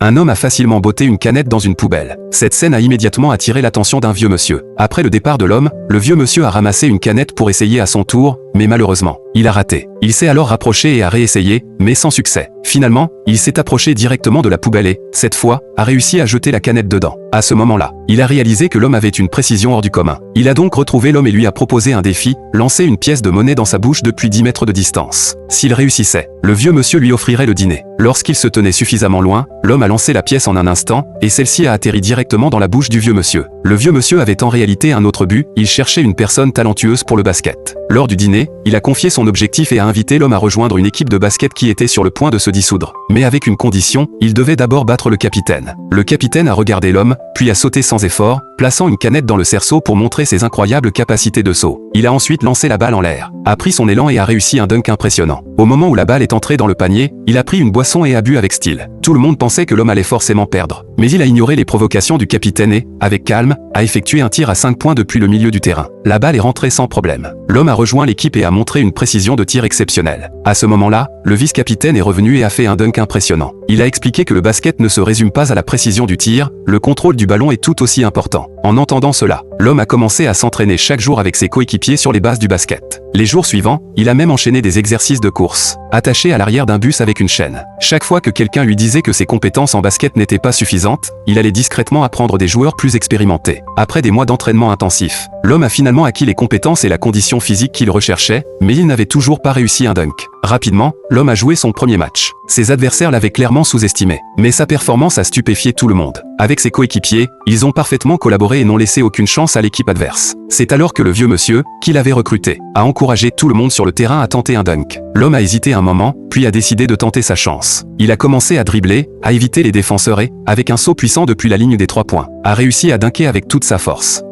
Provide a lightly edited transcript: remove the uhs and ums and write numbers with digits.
un homme a facilement botté une canette dans une poubelle. Cette scène a immédiatement attiré l'attention d'un vieux monsieur. Après le départ de l'homme, le vieux monsieur a ramassé une canette pour essayer à son tour, mais malheureusement, il a raté. Il s'est alors rapproché et a réessayé, mais sans succès. Finalement, il s'est approché directement de la poubelle et, cette fois, a réussi à jeter la canette dedans. À ce moment-là, il a réalisé que l'homme avait une précision hors du commun. Il a donc retrouvé l'homme et lui a proposé un défi, lancer une pièce de monnaie dans sa bouche depuis 10 mètres de distance. S'il réussissait, le vieux monsieur lui offrirait le dîner. Lorsqu'il se tenait suffisamment loin, l'homme a lancé la pièce en un instant, et celle-ci a atterri directement dans la bouche du vieux monsieur. Le vieux monsieur avait en réalité un autre but, il cherchait une personne talentueuse pour le basket. Lors du dîner, il a confié son objectif et a invité l'homme à rejoindre une équipe de basket qui était sur le point de se dissoudre. Mais avec une condition, il devait d'abord battre le capitaine. Le capitaine a regardé l'homme, puis a sauté sans effort, plaçant une canette dans le cerceau pour montrer ses incroyables capacités de saut. Il a ensuite lancé la balle en l'air, a pris son élan et a réussi un dunk impressionnant. Au moment où la balle est entrée dans le panier, il a pris une boisson et a bu avec style. Tout le monde pensait que l'homme allait forcément perdre. Mais il a ignoré les provocations du capitaine et, avec calme, a effectué un tir à 5 points depuis le milieu du terrain. La balle est rentrée sans problème. L'homme a rejoint l'équipe et a montré une précision de tir exceptionnelle. À ce moment-là, le vice-capitaine est revenu et a fait un dunk impressionnant. Il a expliqué que le basket ne se résume pas à la précision du tir, le contrôle du ballon est tout aussi important. En entendant cela, l'homme a commencé à s'entraîner chaque jour avec ses coéquipiers sur les bases du basket. Les jours suivants, il a même enchaîné des exercices de course, attaché à l'arrière d'un bus avec une chaîne. Chaque fois que quelqu'un lui disait que ses compétences en basket n'étaient pas suffisantes, il allait discrètement apprendre des joueurs plus expérimentés. Après des mois d'entraînement intensif, l'homme a finalement acquis les compétences et la condition physique qu'il recherchait, mais il n'avait toujours pas réussi un dunk. Rapidement, l'homme a joué son premier match. Ses adversaires l'avaient clairement sous-estimé, mais sa performance a stupéfié tout le monde. Avec ses coéquipiers, ils ont parfaitement collaboré et n'ont laissé aucune chance à l'équipe adverse. C'est alors que le vieux monsieur, qui l'avait recruté, a encouragé tout le monde sur le terrain à tenter un dunk. L'homme a hésité un moment, puis a décidé de tenter sa chance. Il a commencé à dribbler, à éviter les défenseurs et, avec un saut puissant depuis la ligne des 3 points, a réussi à dunker avec toute sa force.